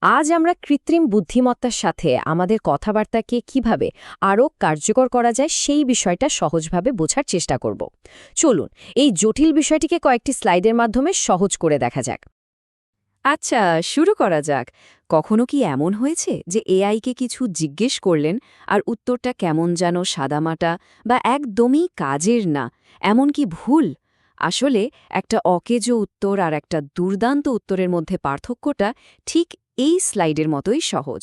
আজ আমরা কৃত্রিম বুদ্ধিমত্তার সাথে আমাদের কথাবার্তাকে কিভাবে আরও কার্যকর করা যায় সেই বিষয়টা সহজভাবে বোঝার চেষ্টা করব। চলুন এই জটিল বিষয়টিকে কয়েকটি স্লাইডের মাধ্যমে সহজ করে দেখা যাক। আচ্ছা, শুরু করা যাক। কখনো কি এমন হয়েছে যে এআইকে কিছু জিজ্ঞেস করলেন আর উত্তরটা কেমন যেন সাদামাটা বা একদমই কাজের না, এমন কি ভুল? আসলে একটা অকেজো উত্তর আর একটা দুর্দান্ত উত্তরের মধ্যে পার্থক্যটা ঠিক এই স্লাইডের মতোই সহজ।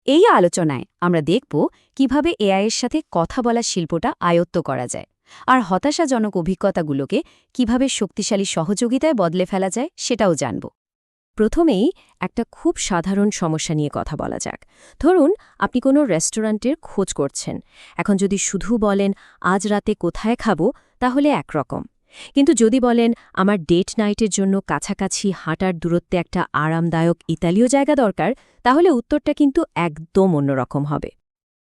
এই আলোচনায় আমরা দেখব কিভাবে এআইয়ের সাথে কথা বলার শিল্পটা আয়ত্ত করা যায়, আর হতাশাজনক অভিজ্ঞতাগুলোকে কিভাবে শক্তিশালী সহযোগিতায় বদলে ফেলা যায় সেটাও জানব। প্রথমেই একটা খুব সাধারণ সমস্যা নিয়ে কথা বলা যাক। ধরুন আপনি কোনো রেস্টুরেন্টের খোঁজ করছেন। এখন যদি শুধু বলেন আজ রাতে কোথায় খাবো, তাহলে একরকম। কিন্তু যদি বলেন আমার ডেট নাইটের জন্য কাছাকাছি হাঁটার দূরত্বে একটা আরামদায়ক ইতালীয় জায়গা দরকার, তাহলে উত্তরটা কিন্তু একদম অন্যরকম হবে।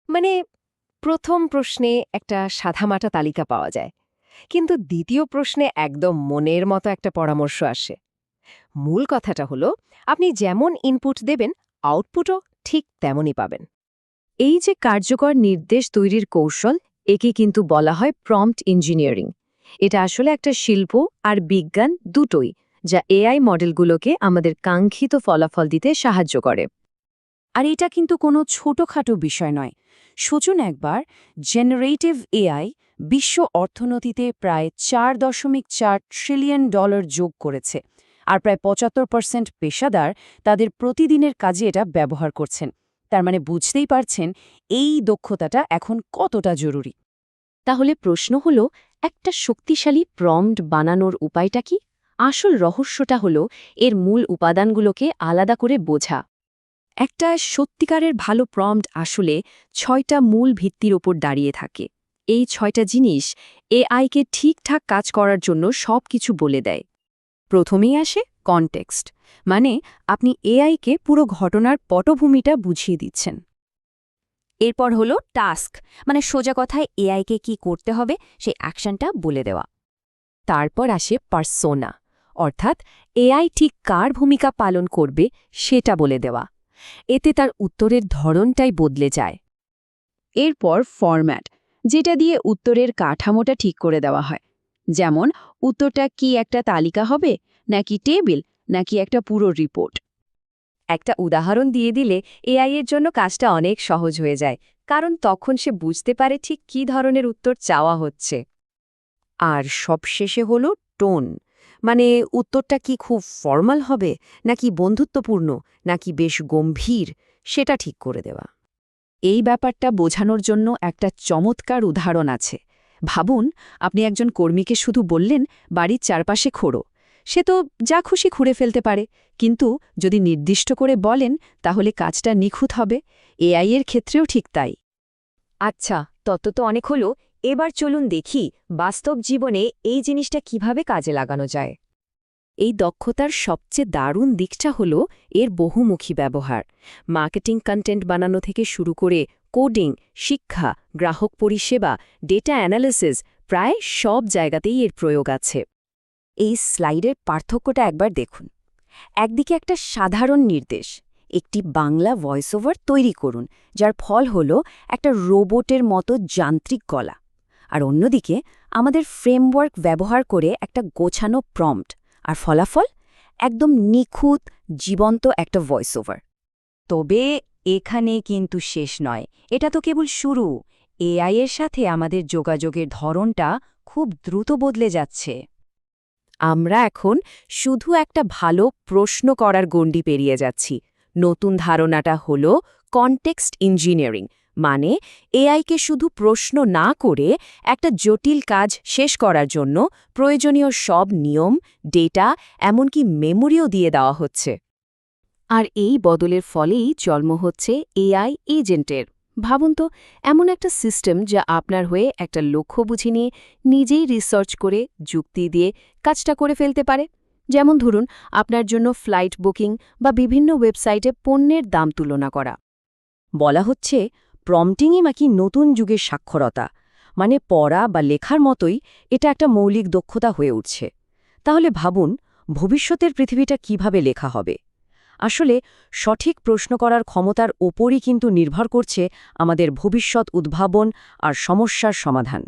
মানে প্রথম প্রশ্নে একটা সাদামাটা তালিকা পাওয়া যায়, কিন্তু দ্বিতীয় প্রশ্নে একদম মনের মতো একটা পরামর্শ আসে। মূল কথাটা হলো আপনি যেমন ইনপুট দেবেন আউটপুটও ঠিক তেমনই পাবেন। এই যে কার্যকর নির্দেশ তৈরির কৌশল, একে কিন্তু বলা হয় প্রম্পট ইঞ্জিনিয়ারিং। এটা আসলে একটা শিল্প আর বিজ্ঞান দুটোই, যা এআই মডেলগুলোকে আমাদের কাঙ্ক্ষিত ফলাফল দিতে সাহায্য করে। আর এটা কিন্তু কোনো ছোটখাটো বিষয় নয়। সোচুন একবার, জেনারেটিভ এআই বিশ্ব অর্থনীতিতে প্রায় $4.4 ট্রিলিয়ন যোগ করেছে, আর প্রায় 75% পেশাদার তাদের প্রতিদিনের কাজে এটা ব্যবহার করছেন। তার মানে বুঝতেই পারছেন এই দক্ষতাটা এখন কতটা জরুরি। তাহলে প্রশ্ন হলো, একটা শক্তিশালী প্রম্পট বানানোর উপায়টা কি? আসল রহস্যটা হলো এর মূল উপাদানগুলোকে আলাদা করে বোঝা। একটা সত্যিকারের ভালো প্রম্পট আসলে 6টা মূল ভিত্তির ওপর দাঁড়িয়ে থাকে। এই 6টা জিনিস এআইকে ঠিকঠাক কাজ করার জন্য সবকিছু বলে দেয়। প্রথমেই আসে কনটেক্সট, মানে আপনি এআইকে পুরো ঘটনার পটভূমিটা বুঝিয়ে দিচ্ছেন। এরপর হলো টাস্ক, মানে সোজা কথায় এআইকে কি করতে হবে সেই অ্যাকশনটা বলে দেওয়া। তারপর আসে পার্সোনা, অর্থাৎ এআই ঠিক কার ভূমিকা পালন করবে সেটা বলে দেওয়া। এতে তার উত্তরের ধরনটাই বদলে যায়। এরপর ফরম্যাট, যেটা দিয়ে উত্তরের কাঠামোটা ঠিক করে দেওয়া হয়। যেমন উত্তরটা কি একটা তালিকা হবে, নাকি টেবিল, নাকি একটা পুরো রিপোর্ট। একটা উদাহরণ দিয়ে দিলে এআই এর জন্য কাজটা অনেক সহজ হয়ে যায়, কারণ তখন সে বুঝতে পারে ঠিক কী ধরনের উত্তর চাওয়া হচ্ছে। আর সবশেষে হলো টোন, মানে উত্তরটা কি খুব ফর্মাল হবে, নাকি বন্ধুত্বপূর্ণ, নাকি বেশ গম্ভীর, সেটা ঠিক করে দেওয়া। এই ব্যাপারটা বোঝানোর জন্য একটা চমৎকার উদাহরণ আছে। ভাবুন, আপনি একজন কর্মীকে শুধু বললেন বাড়ির চারপাশে খোঁড়ো। সে তো যা খুশি খুঁড়ে ফেলতে পারে, কিন্তু যদি নির্দিষ্ট করে বলেন তাহলে কাজটা নিখুঁত হবে। এআই এর ক্ষেত্রেও ঠিক তাই। আচ্ছা, তত তো অনেক হলো, এবার চলুন দেখি বাস্তব জীবনে এই জিনিসটা কিভাবে কাজে লাগানো যায়। এই দক্ষতার সবচেয়ে দারুণ দিকটা হল এর বহুমুখী ব্যবহার। মার্কেটিং কন্টেন্ট বানানো থেকে শুরু করে কোডিং, শিক্ষা, গ্রাহক পরিষেবা, ডেটা অ্যানালিসিস, প্রায় সব জায়গাতেই এর প্রয়োগ আছে। এই স্লাইডের পার্থক্যটা একবার দেখুন। একদিকে একটা সাধারণ নির্দেশ, একটি বাংলা ভয়েস ওভার তৈরি করুন, যার ফল হল একটা রোবটের মতো যান্ত্রিক গলা। আর অন্যদিকে আমাদের ফ্রেমওয়ার্ক ব্যবহার করে একটা গোছানো প্রম্পট, আর ফলাফল একদম নিখুঁত জীবন্ত একটা ভয়েস ওভার। তবে এখানে কিন্তু শেষ নয়, এটা তো কেবল শুরু। এআই এর সাথে আমাদের যোগাযোগের ধরনটা খুব দ্রুত বদলে যাচ্ছে। আমরা এখন শুধু একটা ভালো প্রশ্ন করার গণ্ডি পেরিয়ে যাচ্ছি। নতুন ধারণাটা হল কনটেক্সট ইঞ্জিনিয়ারিং, মানে এআইকে শুধু প্রশ্ন না করে একটা জটিল কাজ শেষ করার জন্য প্রয়োজনীয় সব নিয়ম, ডেটা, এমনকি মেমোরিও দিয়ে দেওয়া হচ্ছে। আর এই বদলের ফলেই জন্ম হচ্ছে এআই এজেন্টের। ভাবুন তো, এমন একটা সিস্টেম যা আপনার হয়ে একটা লক্ষ্য বুঝে নিয়ে নিজেই রিসার্চ করে যুক্তি দিয়ে কাজটা করে ফেলতে পারে। যেমন ধরুন, আপনার জন্য ফ্লাইট বুকিং বা বিভিন্ন ওয়েবসাইটে পণ্যের দাম তুলনা করা। বলা হচ্ছে প্রম্পটিংই নাকি নতুন যুগের সাক্ষরতা, মানে পড়া বা লেখার মতোই এটা একটা মৌলিক দক্ষতা হয়ে উঠছে। তাহলে ভাবুন, ভবিষ্যতের পৃথিবীটা কিভাবে লেখা হবে। আসলে সঠিক প্রশ্ন করার ক্ষমতার ওপরই কিন্তু নির্ভর করছে আমাদের ভবিষ্যৎ উদ্ভাবন আর সমস্যার সমাধান।